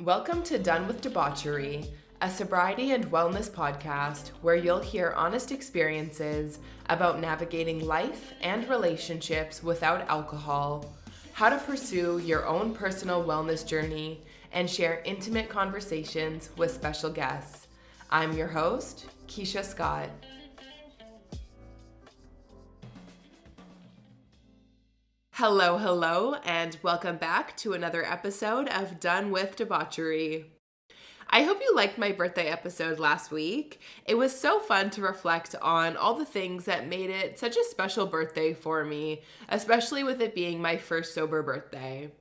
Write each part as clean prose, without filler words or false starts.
Welcome to Done with Debauchery, a sobriety and wellness podcast where you'll hear honest experiences about navigating life and relationships without alcohol, how to pursue your own personal wellness journey, and share intimate conversations with special guests. I'm your host, Keisha Scott. Hello, and welcome back to another episode of Done with Debauchery. I hope you liked my birthday episode last week. It was so fun to reflect on all the things that made it such a special birthday for me, especially with it being my first sober birthday.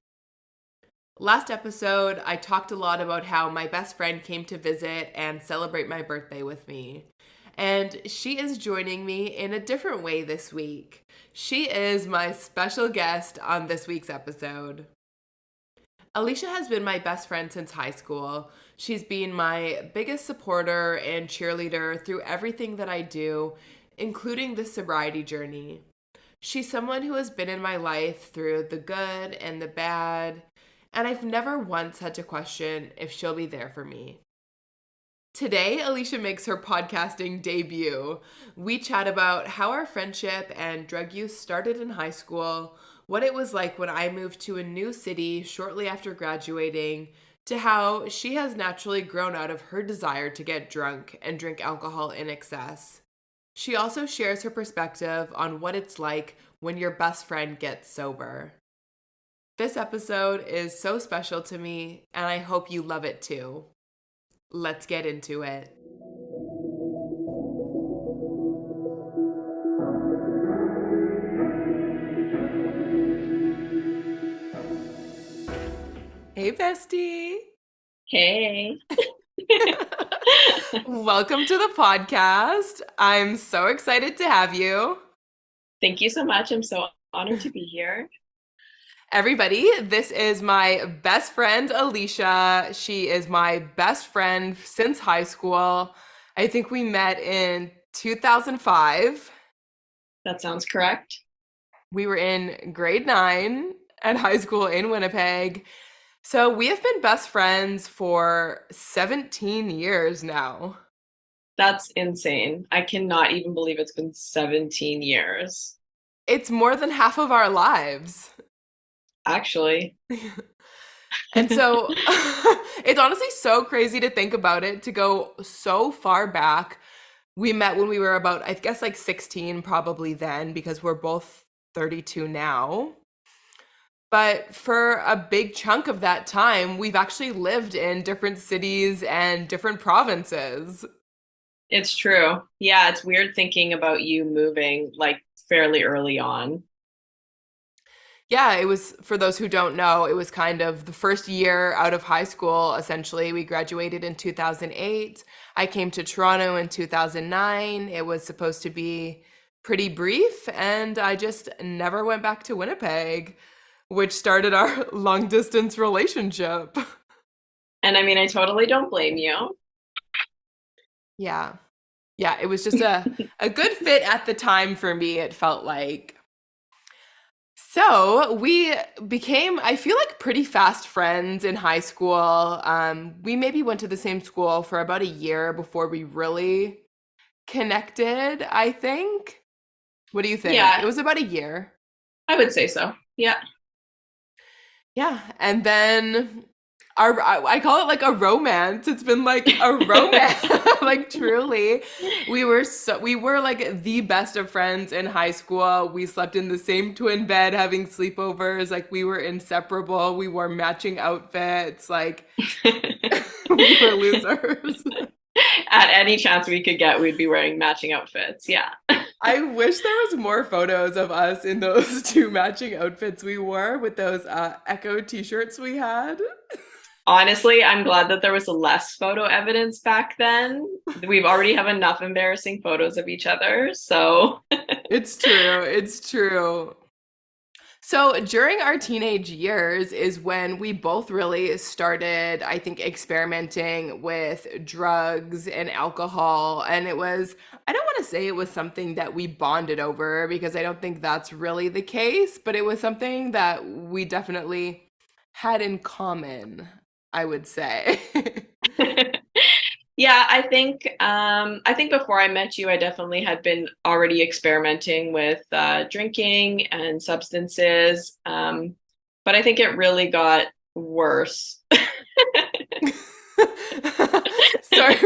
Last episode, I talked a lot about how my best friend came to visit and celebrate my birthday with me. And she is joining me in a different way this week. She is my special guest on this week's episode. Alicia has been my best friend since high school. She's been my biggest supporter and cheerleader through everything that I do, including the sobriety journey. She's someone who has been in my life through the good and the bad, and I've never once had to question if she'll be there for me. Today, Alicia makes her podcasting debut. We chat about how our friendship and drug use started in high school, what it was like when I moved to a new city shortly after graduating, to how she has naturally grown out of her desire to get drunk and drink alcohol in excess. She also shares her perspective on what it's like when your best friend gets sober. This episode is so special to me, and I hope you love it too. Let's get into it. Hey, bestie. Hey. Welcome to the podcast. I'm so excited to have you. Thank you so much. I'm so honored to be here. Everybody, this is my best friend, Alicia. She is my best friend since high school. I think we met in 2005. That sounds correct. We were in grade 9 at high school in Winnipeg. So we have been best friends for 17 years now. That's insane. I cannot even believe it's been 17 years. It's more than half of our lives. Actually. And so it's honestly so crazy to think about it, to go so far back. We met when we were about, I guess, like 16 probably then, because we're both 32 now. But for a big chunk of that time, we've actually lived in different cities and different provinces. It's true. Yeah, it's weird thinking about you moving like fairly early on. Yeah, it was, for those who don't know, it was kind of the first year out of high school, essentially. We graduated in 2008. I came to Toronto in 2009. It was supposed to be pretty brief, and I just never went back to Winnipeg, which started our long distance relationship. And I mean, I totally don't blame you. Yeah. Yeah, it was just a good fit at the time for me, it felt like. So we became, I feel like, pretty fast friends in high school. We maybe went to the same school for about a year before we really connected, I think. What do you think? Yeah. It was about a year. I would say so. Yeah. Yeah. And then I call it like a romance. It's been like a romance. Like truly. We were like the best of friends in high school. We slept in the same twin bed having sleepovers. Like we were inseparable. We wore matching outfits. Like we were losers. At any chance we could get, we'd be wearing matching outfits. Yeah. I wish there was more photos of us in those two matching outfits we wore with those Echo t-shirts we had. Honestly, I'm glad that there was less photo evidence back then. We've already have enough embarrassing photos of each other, so. It's true. So during our teenage years is when we both really started, I think, experimenting with drugs and alcohol. And it was, I don't want to say it was something that we bonded over, because I don't think that's really the case, but it was something that we definitely had in common, I would say. Yeah, I think before I met you, I definitely had been already experimenting with drinking and substances. But I think it really got worse. Sorry,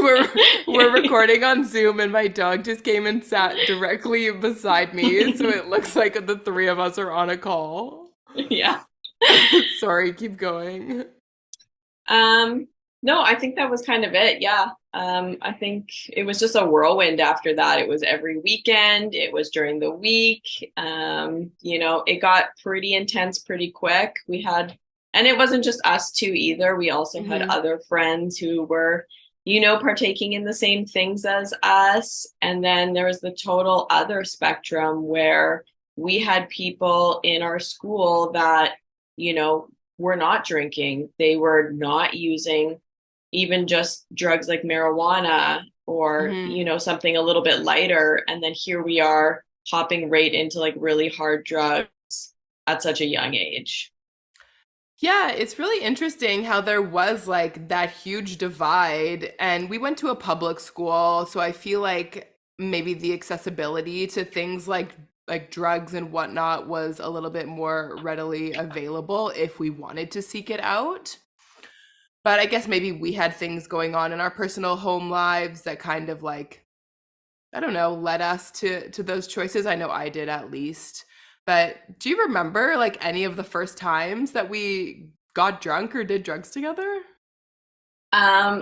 we're recording on Zoom and my dog just came and sat directly beside me, so it looks like the three of us are on a call. Yeah. Sorry, keep going. Um, no, I think that was kind of it. Yeah. I think it was just a whirlwind after that. It was every weekend, it was during the week. It got pretty intense pretty quick. And it wasn't just us two either. We also had Hmm. other friends who were, partaking in the same things as us. And then there was the total other spectrum where we had people in our school that, you know, were not drinking. They were not using even just drugs like marijuana or, Hmm. something a little bit lighter. And then here we are hopping right into like really hard drugs at such a young age. Yeah, it's really interesting how there was like that huge divide. And we went to a public school, so I feel like maybe the accessibility to things like drugs and whatnot was a little bit more readily available if we wanted to seek it out. But I guess maybe we had things going on in our personal home lives that kind of like, I don't know, led us to those choices. I know I did at least. But do you remember like any of the first times that we got drunk or did drugs together?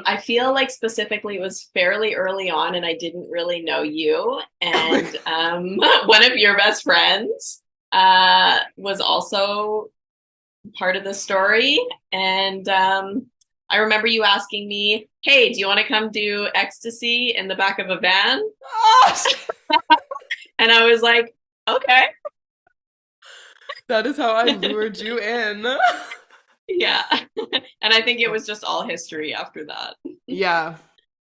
I feel like specifically it was fairly early on and I didn't really know you. Oh my And one of your best friends was also part of the story. And I remember you asking me, "Hey, do you want to come do ecstasy in the back of a van?" gosh. And I was like, "Okay, That is how I lured you in. yeah." And I think it was just all history after that. Yeah.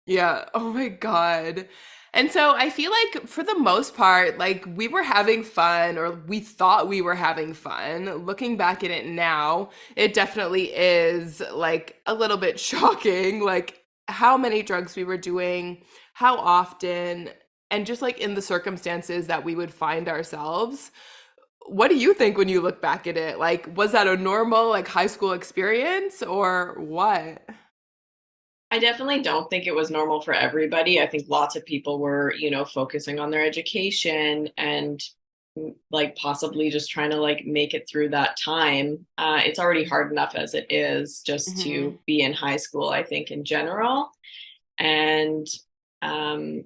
Yeah. Oh my God. And so I feel like for the most part, like we were having fun or we thought we were having fun. Looking back at it now, it definitely is like a little bit shocking, like how many drugs we were doing, how often, and just like in the circumstances that we would find ourselves. What do you think when you look back at it? Like, was that a normal like high school experience or what? I definitely don't think it was normal for everybody. I think lots of people were, focusing on their education and like possibly just trying to like make it through that time. It's already hard enough as it is just Hmm. to be in high school, I think, in general. And um,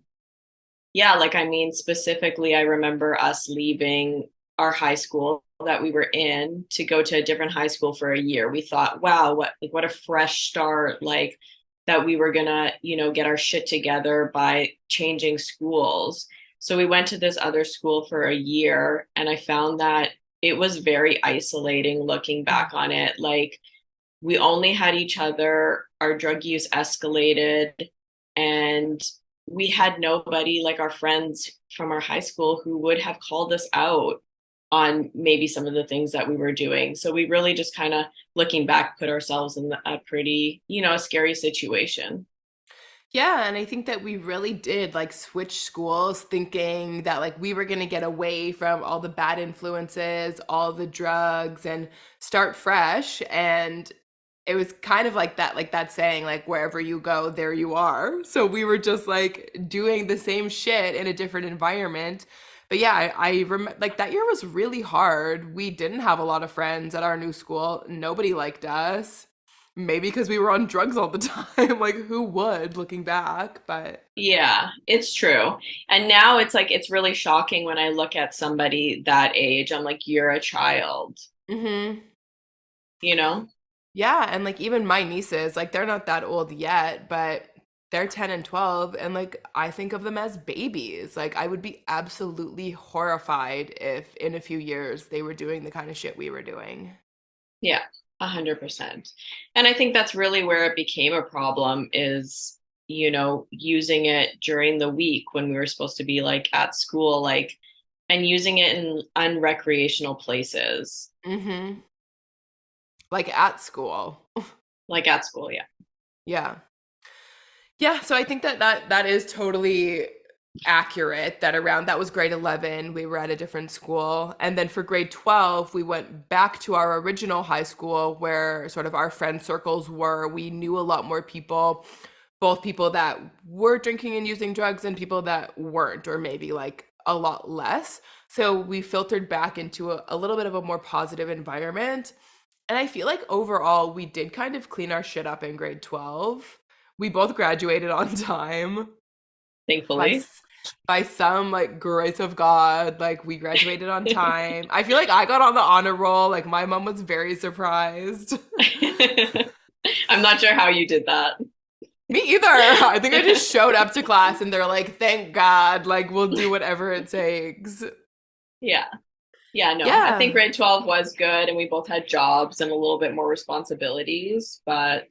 yeah, like I mean, specifically, I remember us leaving our high school that we were in to go to a different high school for a year. We thought, wow, what a fresh start, like that we were gonna, get our shit together by changing schools. So we went to this other school for a year, and I found that it was very isolating looking back on it. Like we only had each other, our drug use escalated, and we had nobody like our friends from our high school who would have called us out on maybe some of the things that we were doing. So we really just kind of looking back put ourselves in a pretty, a scary situation. Yeah, and I think that we really did like switch schools thinking that like we were going to get away from all the bad influences, all the drugs and start fresh and it was kind of like that saying like wherever you go there you are. So we were just like doing the same shit in a different environment. But yeah, I remember like that year was really hard. We didn't have a lot of friends at our new school. Nobody liked us. Maybe because we were on drugs all the time. Like, who would looking back? But Yeah, it's true. And now it's like it's really shocking when I look at somebody that age. I'm like, you're a child, hmm. you know? Yeah. And like, even my nieces, like, they're not that old yet, but they're 10 and 12. And like, I think of them as babies. Like, I would be absolutely horrified if in a few years they were doing the kind of shit we were doing. Yeah, 100%. And I think that's really where it became a problem is, using it during the week when we were supposed to be like at school, like, and using it in unrecreational places. Hmm. Like, at school. Like at school, yeah. Yeah. Yeah, so I think that is totally accurate that around that was grade 11, we were at a different school. And then for grade 12, we went back to our original high school where sort of our friend circles were. We knew a lot more people, both people that were drinking and using drugs and people that weren't, or maybe like a lot less. So we filtered back into a little bit of a more positive environment. And I feel like overall, we did kind of clean our shit up in grade 12. We both graduated on time by Thankfully. by some like grace of God. Like we graduated on time. I feel like I got on the honor roll. Like my mom was very surprised. I'm not sure how you did that. Me either. I think I just showed up to class and they're like, "Thank God, like we'll do whatever it takes." Yeah. Yeah, no, I think Yeah. grade 12 was good and we both had jobs and a little bit more responsibilities, but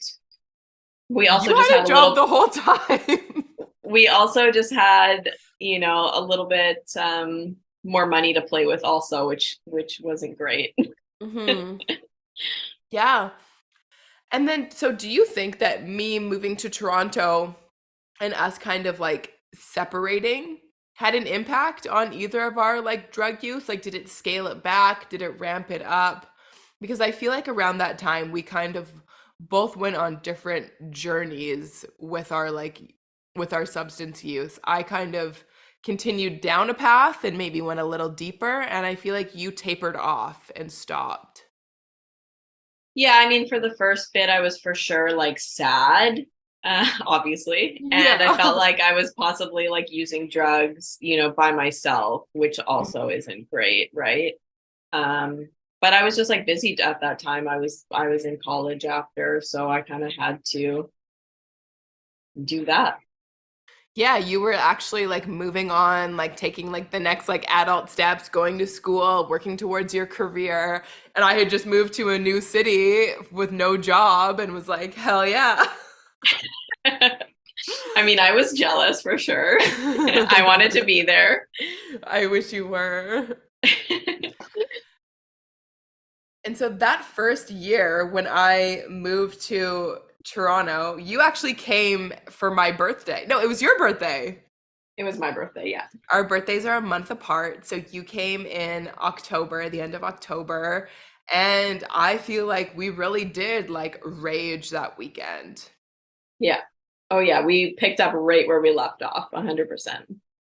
we You also just had had a a job little, the whole time. we also just had, a little bit more money to play with also, which wasn't great. hmm Yeah. And then, so do you think that me moving to Toronto and us kind of like separating had an impact on either of our like drug use? Like, did it scale it back? Did it ramp it up? Because I feel like around that time, we kind of both went on different journeys with our substance use. I kind of continued down a path and maybe went a little deeper. And I feel like you tapered off and stopped. Yeah, I mean, for the first bit, I was for sure like sad, obviously. And I felt Yeah. like I was possibly like using drugs, by myself, which also isn't great, right? Um, but I was just like busy at that time. I was in college after, so I kind of had to do that. Yeah, you were actually like moving on, like taking like the next like adult steps, going to school, working towards your career. And I had just moved to a new city with no job and was like, hell yeah. I mean, I was jealous for sure. I wanted to be there. I wish you were. And so that first year when I moved to Toronto, you actually came for my birthday. No, it was your birthday. It was my birthday, yeah. Our birthdays are a month apart. So you came in October, the end of October. And I feel like we really did like rage that weekend. Yeah. Oh yeah, we picked up right where we left off, 100%.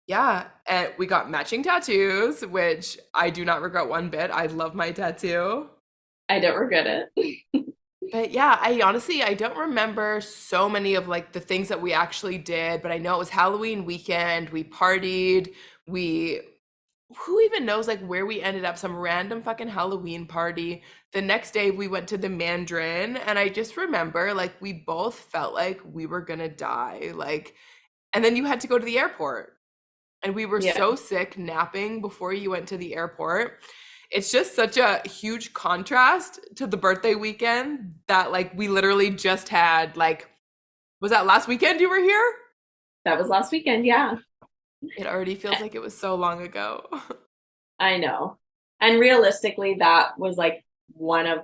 Yeah. And we got matching tattoos, which I do not regret one bit. I love my tattoo. I don't regret it. But yeah, I don't remember so many of like the things that we actually did, but I know it was Halloween weekend. We partied. We who even knows like where we ended up, some random fucking Halloween party. The next day we went to the Mandarin and I just remember like we both felt like we were gonna die. Like and then you had to go to the airport and we were Yeah. so sick napping before you went to the airport. It's just such a huge contrast to the birthday weekend that like we literally just had like was that last weekend you were here? That was last weekend, yeah. It already feels like it was so long ago. I know. And realistically, that was like one of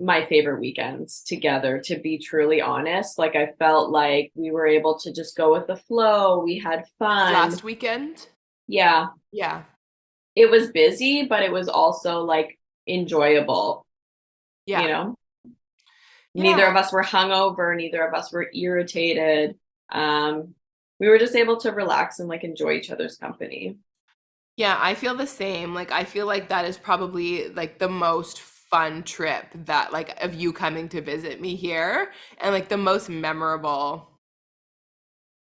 my favorite weekends together, to be truly honest. Like, I felt like we were able to just go with the flow. We had This fun. last weekend? Yeah. Yeah. It was busy, but it was also like enjoyable, you Yeah. know? Neither of Yeah. us were hungover, neither of us were irritated. Um, we were just able to relax and like enjoy each other's company. Yeah, I feel the same. Like I feel like that is probably like the most fun trip that like of you coming to visit me here and like the most memorable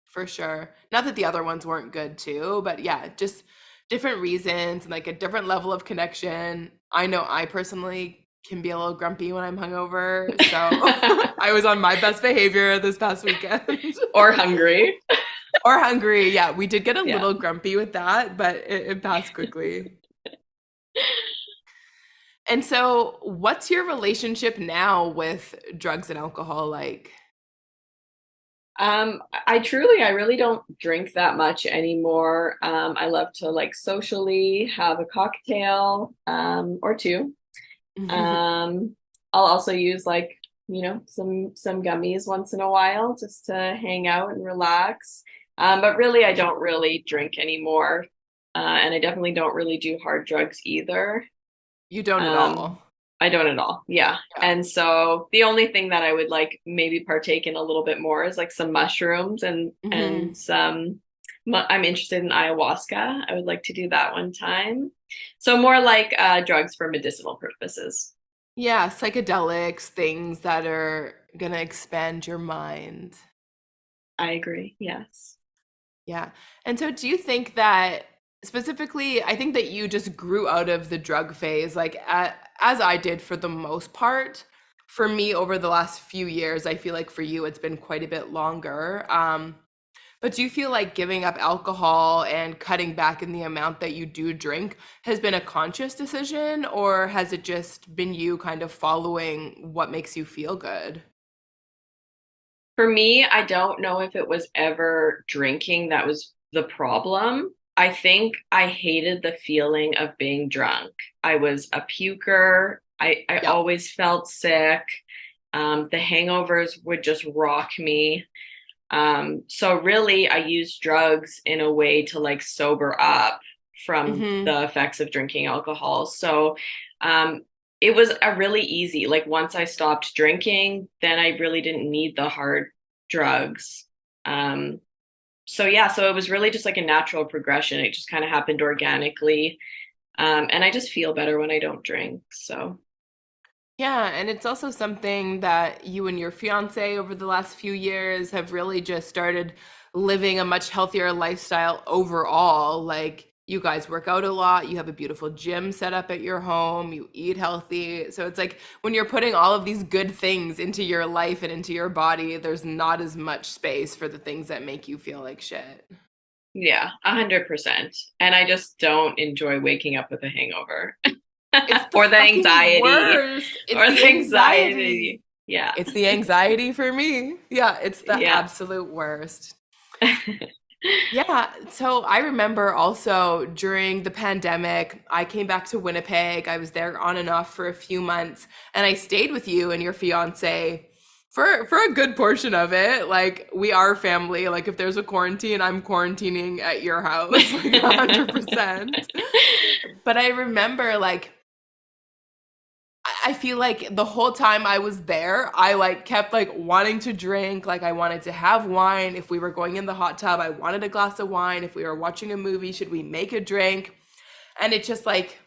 for sure. Not that the other ones weren't good too, but yeah, just different reasons and like a different level of connection. I know I personally can be a little grumpy when I'm hungover, so I was on my best behavior this past weekend. Or hungry. Or hungry. Yeah, we did get a Yeah. little grumpy with that, but it passed quickly. And so, what's your relationship now with drugs and alcohol like? I really don't drink that much anymore. I love to like socially have a cocktail, or two. Um, I'll also use like some gummies once in a while just to hang out and relax. But really, I don't really drink anymore, and I definitely don't really do hard drugs either. You don't at Um, all. I don't at all. Yeah. Yeah. And so the only thing that I would like maybe partake in a little bit more is like some mushrooms Hmm. and some I'm interested in ayahuasca. I would like to do that one time. So more like drugs for medicinal purposes. Yeah, psychedelics, things that are gonna expand your mind. I agree. Yes. Yeah. And so do you think that specifically, I think that you just grew out of the drug phase, like as I did for the most part. For me, over the last few years, I feel like for you, it's been quite a bit longer. But do you feel like giving up alcohol and cutting back in the amount that you do drink has been a conscious decision, or has it just been you kind of following what makes you feel good? For me, I don't know if it was ever drinking that was the problem. I think I hated the feeling of being drunk. I was a puker. I Yeah. always felt sick. The hangovers would just rock me. So really, I used drugs in a way to like sober up from Mm-hmm. the effects of drinking alcohol. So um, it was a really easy, like once I stopped drinking, then I really didn't need the hard drugs. Um, so yeah, so it was really just like a natural progression. It just kind of happened organically. And I just feel better when I don't drink. So Yeah, and it's also something that you and your fiance over the last few years have really just started living a much healthier lifestyle overall. Like you guys work out a lot, you have a beautiful gym set up at your home, you eat healthy. So it's like when you're putting all of these good things into your life and into your body, there's not as much space for the things that make you feel like shit. yeah, 100%. And I just don't enjoy waking up with a hangover. It's the Or the fucking anxiety worst. It's or the the anxiety. anxiety. Yeah. It's the anxiety for me. Yeah, it's the Yeah. absolute worst. Yeah, so I remember also during the pandemic, I came back to Winnipeg. I was there on and off for a few months, and I stayed with you and your fiance for a good portion of it. Like we are family. Like if there's a quarantine, I'm quarantining at your house, like 100%. But I remember like I feel like the whole time I was there, I like kept like wanting to drink, like I wanted to have wine. If we were going in the hot tub, I wanted a glass of wine. If we were watching a movie, should we make a drink? And it just like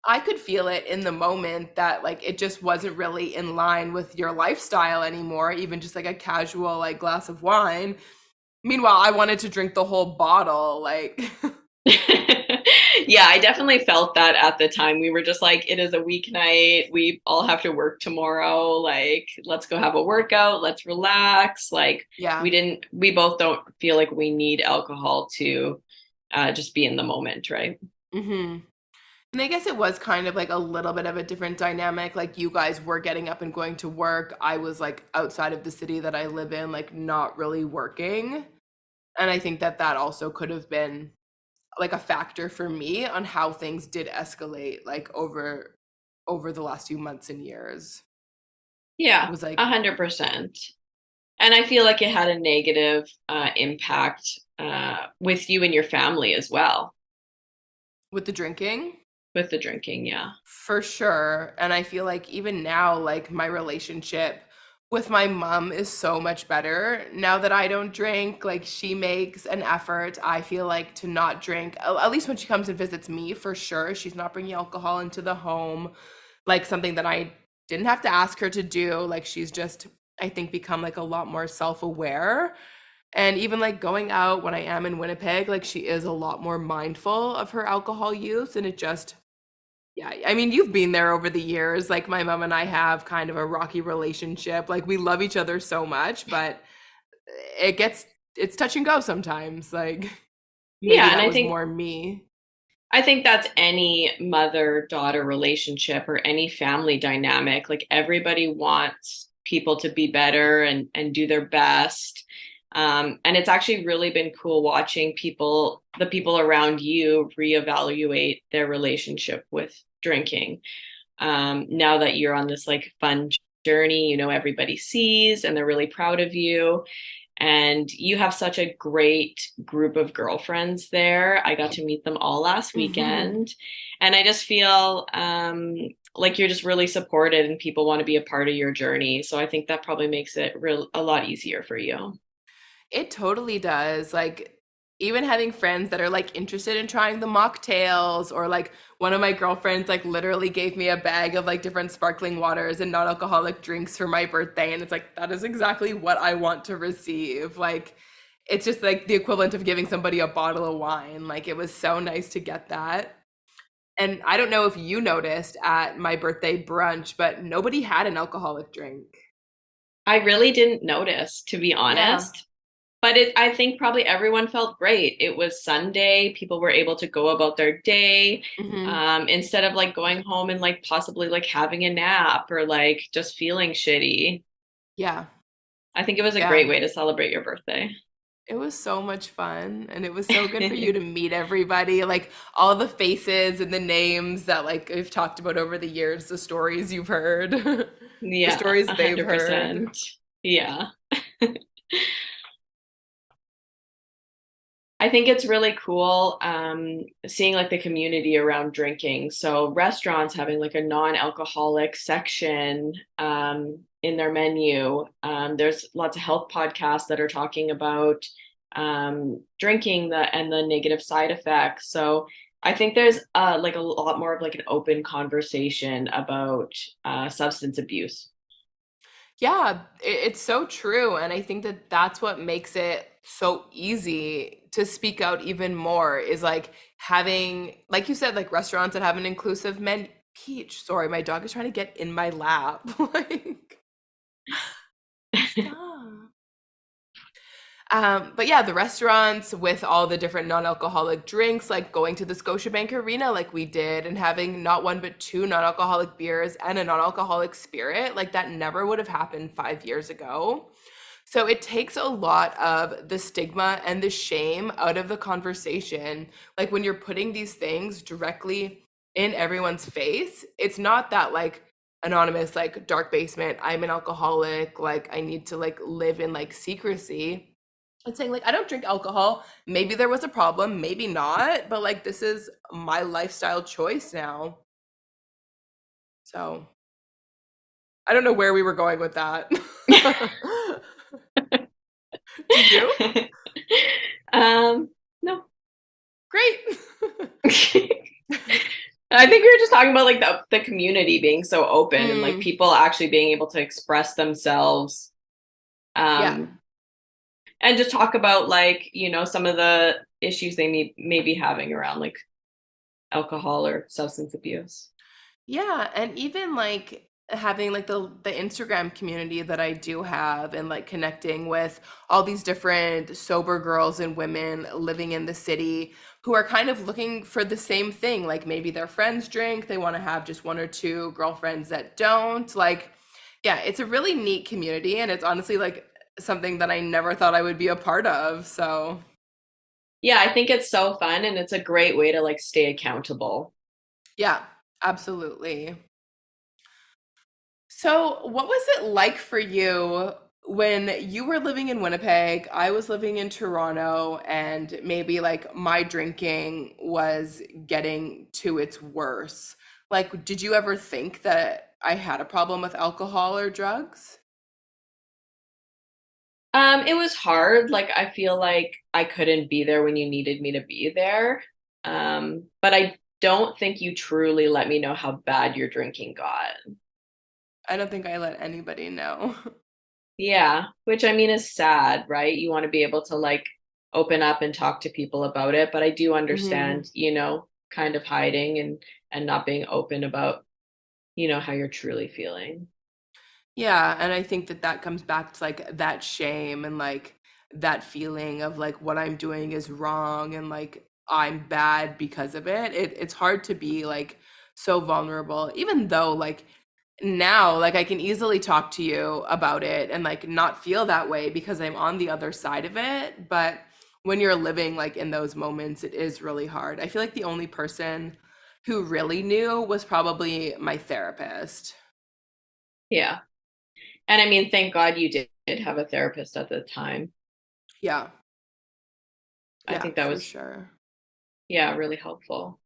I could feel it in the moment that like it just wasn't really in line with your lifestyle anymore, even just like a casual like glass of wine. Meanwhile, I wanted to drink the whole bottle, like Yeah, I definitely felt that at the time. We were just like, it is a weeknight. We all have to work tomorrow. Like, let's go have a workout. Let's relax. Like, yeah. we both don't feel like we need alcohol to just be in the moment, right? Mhm. And I guess it was kind of like a little bit of a different dynamic. Like you guys were getting up and going to work. I was like outside of the city that I live in, like not really working. And I think that that also could have been like a factor for me on how things did escalate like over the last few months and years. It Yeah, was like 100%. And I feel like it had a negative impact with you and your family as well, with the drinking. with the drinking. Yeah. For sure. And I feel like even now, like my relationship with my mom is so much better now that I don't drink. Like she makes an effort, I feel like, to not drink, at least when she comes and visits me, for sure. She's not bringing alcohol into the home, like something that I didn't have to ask her to do. Like she's just, I think, become like a lot more self aware. And even like going out when I am in Winnipeg, like she is a lot more mindful of her alcohol use. And it just, yeah, I mean, you've been there over the years. Like my mom and I have kind of a rocky relationship. Like we love each other so much, but it's touch and go sometimes. Like maybe Yeah, and that was more me. I think that's any mother-daughter relationship or any family dynamic. Like everybody wants people to be better and do their best. And it's actually really been cool watching the people around you reevaluate their relationship with drinking. Now that you're on this like fun journey, everybody sees and they're really proud of you. And you have such a great group of girlfriends there. I got to meet them all last Hmm. weekend. And I just feel like you're just really supported and people want to be a part of your journey. So I think that probably makes it a lot easier for you. It totally does. Like, even having friends that are like interested in trying the mocktails, or like one of my girlfriends like literally gave me a bag of like different sparkling waters and non-alcoholic drinks for my birthday, and it's like that is exactly what I want to receive. Like, it's just like the equivalent of giving somebody a bottle of wine. Like, it was so nice to get that. And I don't know if you noticed at my birthday brunch, but nobody had an alcoholic drink. I really didn't notice, to be Yeah. honest. But I think probably everyone felt great. It was Sunday. People were able to go about their day, Hmm. instead of like going home and like possibly like having a nap or like just feeling shitty. Yeah. I think it was a great Yeah. way to celebrate your birthday. It was so much fun, and it was so good for you to meet everybody, like all the faces and the names that like we've talked about over the years, the stories you've heard, the Yeah, stories they've heard. 100%. Yeah. I think it's really cool seeing like the community around drinking. So restaurants having like a non-alcoholic section in their menu. There's lots of health podcasts that are talking about drinking and the negative side effects. So I think there's like a lot more of like an open conversation about substance abuse. Yeah, it's so true, and I think that that's what makes it so easy to speak out even more, is like having, like you said, like restaurants that have an inclusive menu. Peach, sorry, my dog is trying to get in my lap. Like, stop. But yeah, the restaurants with all the different non-alcoholic drinks, like going to the Scotiabank Arena like we did and having not one but two non-alcoholic beers and a non-alcoholic spirit, like that never would have happened 5 years ago. So it takes a lot of the stigma and the shame out of the conversation. Like when you're putting these things directly in everyone's face, it's not that like anonymous, like dark basement, I'm an alcoholic, like I need to like live in like secrecy. It's saying like I don't drink alcohol. Maybe there was a problem, maybe not, but like this is my lifestyle choice now. So I don't know where we were going with that. Do you? No. Great. I think we were just talking about like the community being so open and like Mm, people actually being able to express themselves, yeah. um, and just talk about like, some of the issues they may be having around like alcohol or substance abuse. Yeah, and even like having like the Instagram community that I do have, and like connecting with all these different sober girls and women living in the city who are kind of looking for the same thing. Like maybe their friends drink, they want to have just one or two girlfriends that don't. Like, yeah, it's a really neat community, and it's honestly like something that I never thought I would be a part of. So, Yeah, I think it's so fun and it's a great way to like stay accountable. yeah, absolutely. So, what was it like for you when you were living in Winnipeg? I was living in Toronto, and maybe like my drinking was getting to its worst. Like, did you ever think that I had a problem with alcohol or drugs? It was hard. Like I feel like I couldn't be there when you needed me to be there. But I don't think you truly let me know how bad your drinking got. I don't think I let anybody know. Yeah, which I mean is sad, right? You want to be able to like open up and talk to people about it, but I do Hmm. understand, kind of hiding and not being open about, how you're truly feeling. Yeah, and I think that that comes back to like that shame and like that feeling of like what I'm doing is wrong and like I'm bad because of it. It's hard to be like so vulnerable, even though like now like I can easily talk to you about it and like not feel that way because I'm on the other side of it. But when you're living like in those moments, it is really hard. I feel like the only person who really knew was probably my therapist. Yeah. And I mean, thank God you did have a therapist at the time. Yeah. I Yeah, think that for was, sure. yeah, really helpful.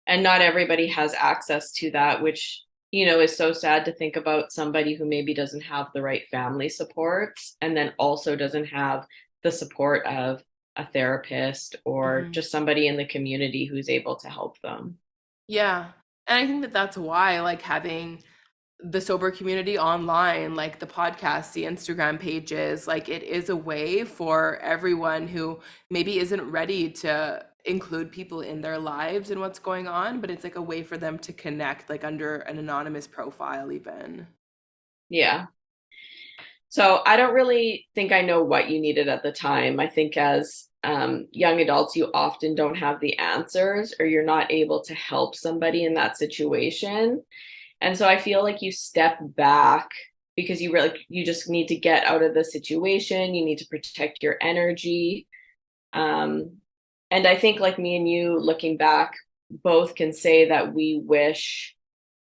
And not everybody has access to that, which, is so sad to think about somebody who maybe doesn't have the right family supports and then also doesn't have the support of a therapist or Hmm. just somebody in the community who's able to help them. Yeah. And I think that that's why, like, having the sober community online, like the podcast, the Instagram pages, like it is a way for everyone who maybe isn't ready to include people in their lives and what's going on, but it's like a way for them to connect, like under an anonymous profile, even. Yeah. So I don't really think I know what you needed at the time. I think as young adults, you often don't have the answers or you're not able to help somebody in that situation. And so I feel like you step back because you just need to get out of the situation. You need to protect your energy. Um, and I think like me and you looking back, both can say that we wish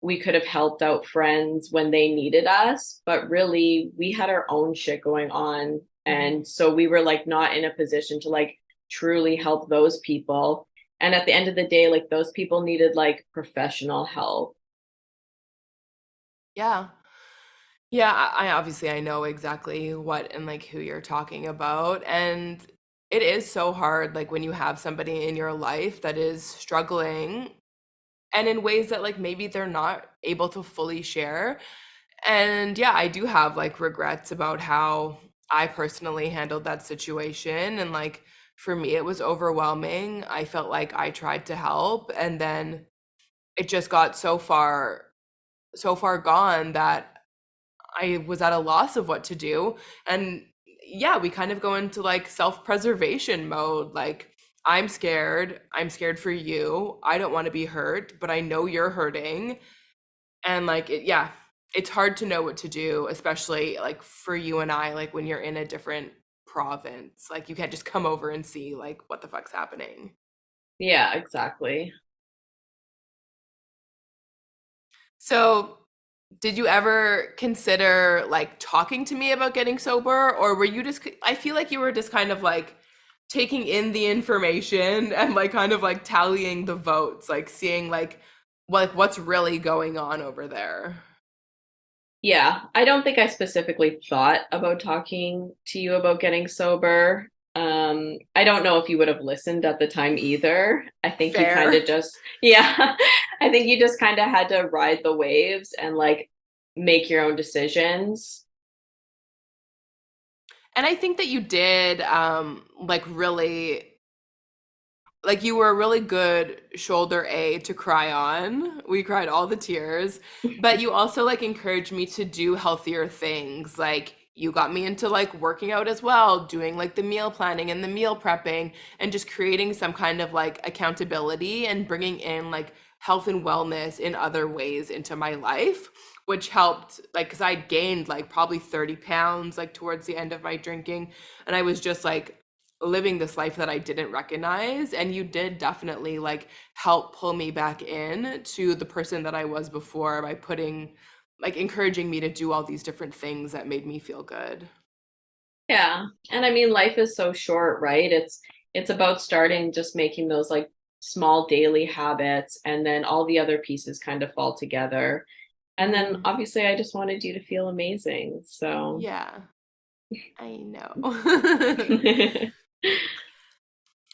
we could have helped out friends when they needed us, but really we had our own shit going on. Hmm. And so we were like not in a position to like truly help those people. And at the end of the day, like those people needed like professional help. Yeah. Yeah, I obviously I know exactly what and like who you're talking about. And it is so hard, like when you have somebody in your life that is struggling and in ways that like maybe they're not able to fully share. And yeah, I do have like regrets about how I personally handled that situation. And like for me, it was overwhelming. I felt like I tried to help, and then it just got so far gone that I was at a loss of what to do. And yeah, we kind of go into like self-preservation mode. Like, I'm scared. I'm scared for you. I don't want to be hurt, but I know you're hurting. And like, yeah, it's hard to know what to do, especially like for you and I, like when you're in a different province. Like, you can't just come over and see like what the fuck's happening. Yeah, exactly. So, did you ever consider like talking to me about getting sober, or were you just, I feel like you were just kind of like taking in the information and like kind of like tallying the votes, like seeing like what's really going on over there? Yeah, I don't think I specifically thought about talking to you about getting sober. I don't know if you would have listened at the time either. I think you kind Fair. of just, yeah, I think you just kind of had to ride the waves and like make your own decisions. And I think that you did like really, like you were a really good shoulder A to cry on. We cried all the tears, but you also like encouraged me to do healthier things. Like you got me into like working out as well, doing like the meal planning and the meal prepping and just creating some kind of like accountability and bringing in like health and wellness in other ways into my life, which helped like cuz I gained like probably 30 pounds like towards the end of my drinking, and I was just like living this life that I didn't recognize. And you did definitely like help pull me back in to the person that I was before by putting like encouraging me to do all these different things that made me feel good. Yeah. And I mean, life is so short, right? It's about starting just making those like small daily habits and then all the other pieces kind of fall together. And then Hmm. obviously I just wanted you to feel amazing. So Yeah, I know.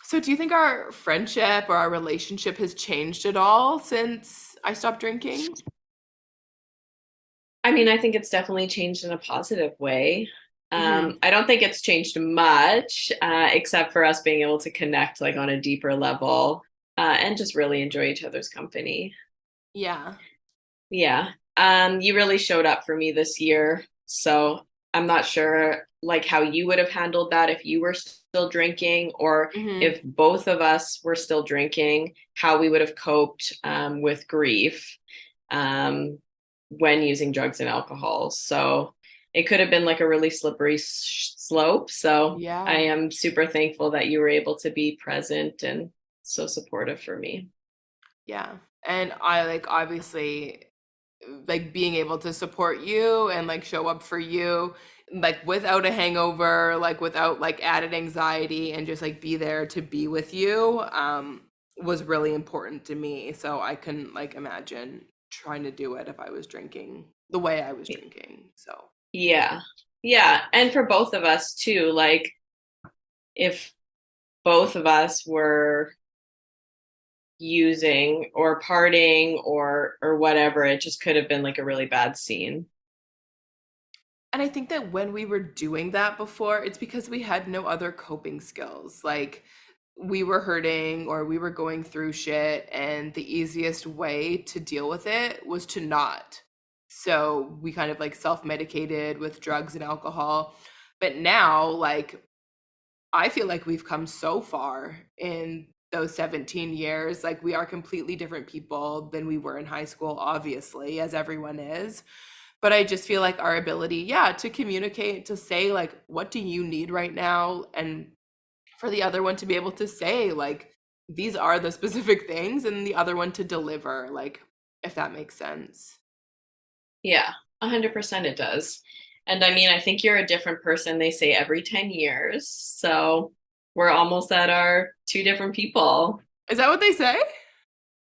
So do you think our friendship or our relationship has changed at all since I stopped drinking? I mean, I think it's definitely changed in a positive way. Hmm. I don't think it's changed much, except for us being able to connect like on a deeper level, and just really enjoy each other's company. Yeah. Yeah. You really showed up for me this year. So I'm not sure like how you would have handled that if you were still drinking or Hmm. if both of us were still drinking, how we would have coped with grief um, when using drugs and alcohol. So it could have been like a really slippery slope. So I Yeah. am super thankful that you were able to be present and so supportive for me. Yeah. And I like obviously like being able to support you and like show up for you like without a hangover, like without like added anxiety, and just like be there to be with you was really important to me. So I couldn't like imagine trying to do it if I was drinking the way I was drinking. So Yeah. Yeah. And for both of us too, like if both of us were using or partying or whatever, it just could have been like a really bad scene. and I think that when we were doing that before, it's because we had no other coping skills. Like we were hurting or we were going through shit, and the easiest way to deal with it was to not. So we kind of like self-medicated with drugs and alcohol. But now, like, I feel like we've come so far in those 17 years. Like, we are completely different people than we were in high school, obviously, as everyone is. But I just feel like our ability, yeah, to communicate, to say, like, what do you need right now? And for the other one to be able to say, like, these are the specific things, and the other one to deliver, like, if that makes sense. Yeah, 100% it does. And I mean, I think you're a different person, they say every 10 years. So we're almost at our two different people. Is that what they say?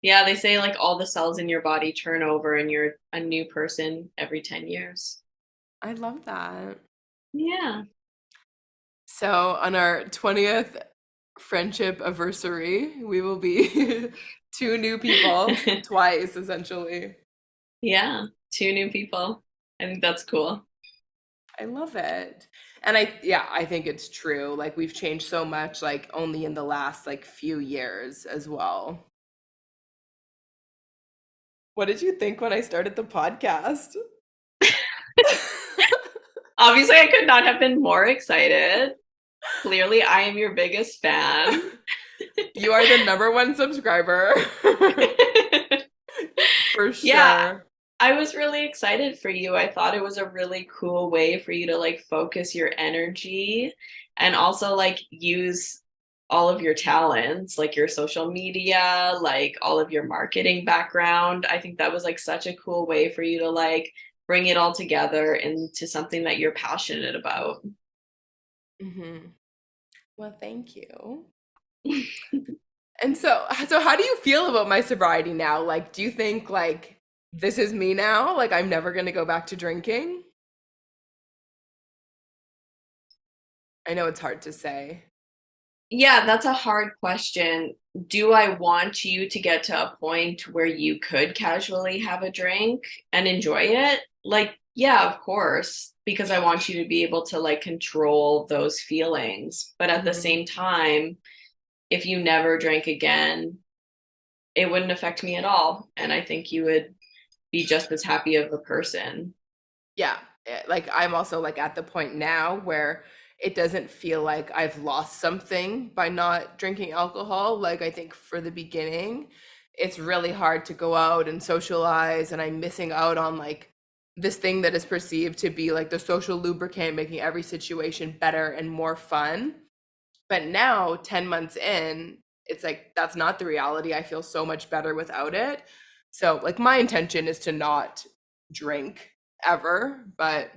Yeah, they say like all the cells in your body turn over and you're a new person every 10 years. I love that. Yeah. So on our 20th friendship anniversary, we will be two new people twice, essentially. Yeah, two new people. I think that's cool. I love it. And yeah, I think it's true. Like we've changed so much, like only in the last like few years as well. What did you think when I started the podcast? Obviously, I could not have been more excited. Clearly, I am your biggest fan. You are the number one subscriber. For Yeah, sure. I was really excited for you. I thought it was a really cool way for you to like focus your energy and also like use all of your talents, like your social media, like all of your marketing background. I think that was like such a cool way for you to like bring it all together into something that you're passionate about. Well, thank you. And so how do you feel about my sobriety now? Like, do you think like this is me now? Like I'm never gonna go back to drinking? I know it's hard to say. Yeah, that's a hard question. Do I want you to get to a point where you could casually have a drink and enjoy it? Like, yeah, of course, because I want you to be able to like control those feelings. But at the Hmm. same time, if you never drank again, it wouldn't affect me at all. And I think you would be just as happy of a person. Yeah. Like I'm also like at the point now where it doesn't feel like I've lost something by not drinking alcohol. Like I think for the beginning, it's really hard to go out and socialize, and I'm missing out on like this thing that is perceived to be like the social lubricant, making every situation better and more fun. But now, 10 months in, it's like that's not the reality. I feel so much better without it. So, like, my intention is to not drink ever. But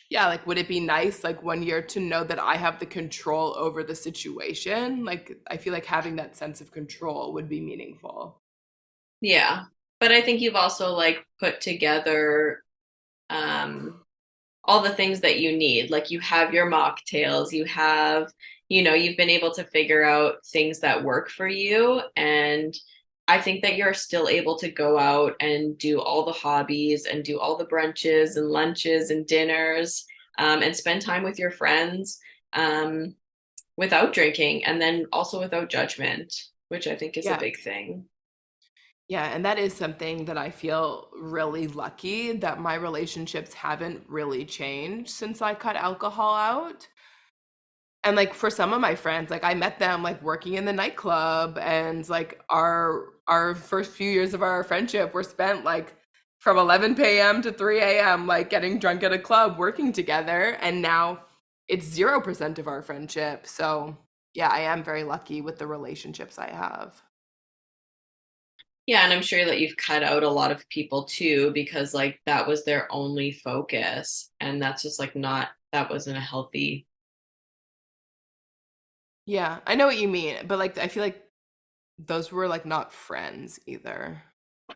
yeah, like, would it be nice, like, 1 year to know that I have the control over the situation? Like, I feel like having that sense of control would be meaningful. Yeah. But I think you've also like put together um all the things that you need. Like you have your mocktails, you have, you've been able to figure out things that work for you. And I think that you're still able to go out and do all the hobbies and do all the brunches and lunches and dinners and spend time with your friends um, without drinking and then also without judgment, which I think is a Yeah. big thing. Yeah, and that is something that I feel really lucky that my relationships haven't really changed since I cut alcohol out. And like for some of my friends, like I met them like working in the nightclub, and like our first few years of our friendship were spent like from 11 p.m. to 3 a.m. like getting drunk at a club working together, and now it's 0% of our friendship. So, yeah, I am very lucky with the relationships I have. Yeah, and I'm sure that you've cut out a lot of people too because like that was their only focus, and that's just like not that wasn't a healthy. Yeah, I know what you mean, but like I feel like those were like not friends either.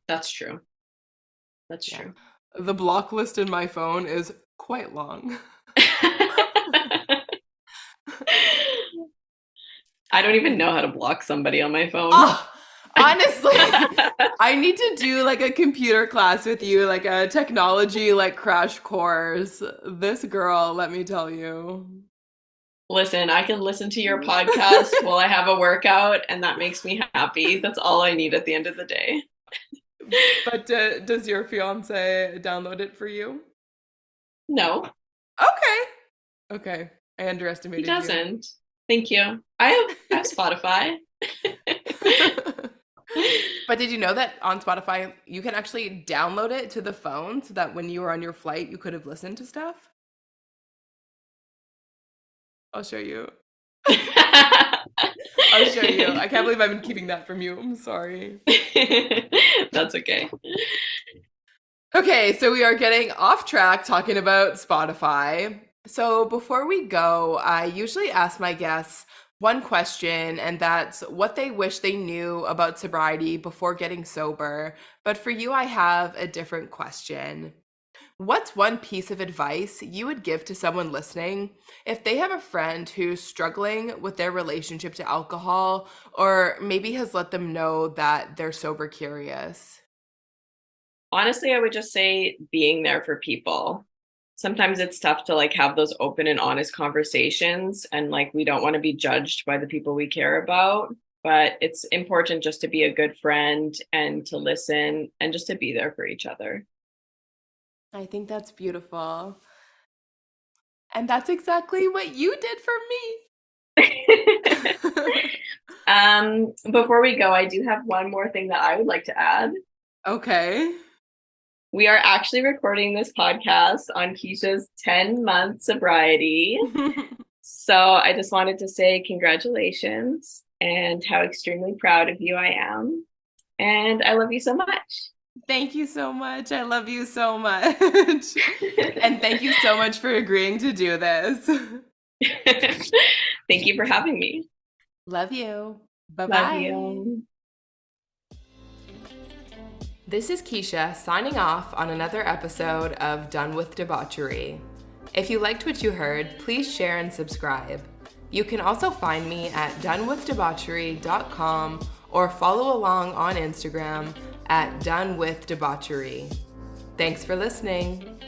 That's true. That's Yeah. true. The block list in my phone is quite long. I don't even know how to block somebody on my phone. Oh, honestly, I need to do like a computer class with you, like a technology like crash course. This girl, let me tell you. Listen, I can listen to your podcast while I have a workout, and that makes me happy. That's all I need at the end of the day. But does your fiance download it for you? No, Okay. Okay. I he underestimated you. doesn't. Thank you. I have Spotify. But did you know that on Spotify you can actually download it to the phone so that when you were on your flight you could have listened to stuff? I'll show you. I'll show you. I can't believe I've been keeping that from you. I'm sorry. That's okay. Okay, so we are getting off track talking about Spotify. So before we go, I usually ask my guests one question, and that's what they wish they knew about sobriety before getting sober. But for you, I have a different question. What's one piece of advice you would give to someone listening if they have a friend who's struggling with their relationship to alcohol or maybe has let them know that they're sober curious? Honestly, I would just say being there for people. Sometimes it's tough to like have those open and honest conversations, and like we don't want to be judged by the people we care about, but it's important just to be a good friend and to listen and just to be there for each other. I think that's beautiful. And that's exactly what you did for me. Before we go, I do have one more thing that I would like to add. Okay. We are actually recording this podcast on Keisha's 10-month sobriety. So I just wanted to say congratulations and how extremely proud of you I am. And I love you so much. Thank you so much. I love you so much. And thank you so much for agreeing to do this. Thank you for having me. Love you. Bye Love bye. you. This is Keisha signing off on another episode of Done with Debauchery. If you liked what you heard, please share and subscribe. You can also find me at donewithdebauchery.com or follow along on Instagram at donewithdebauchery. Thanks for listening.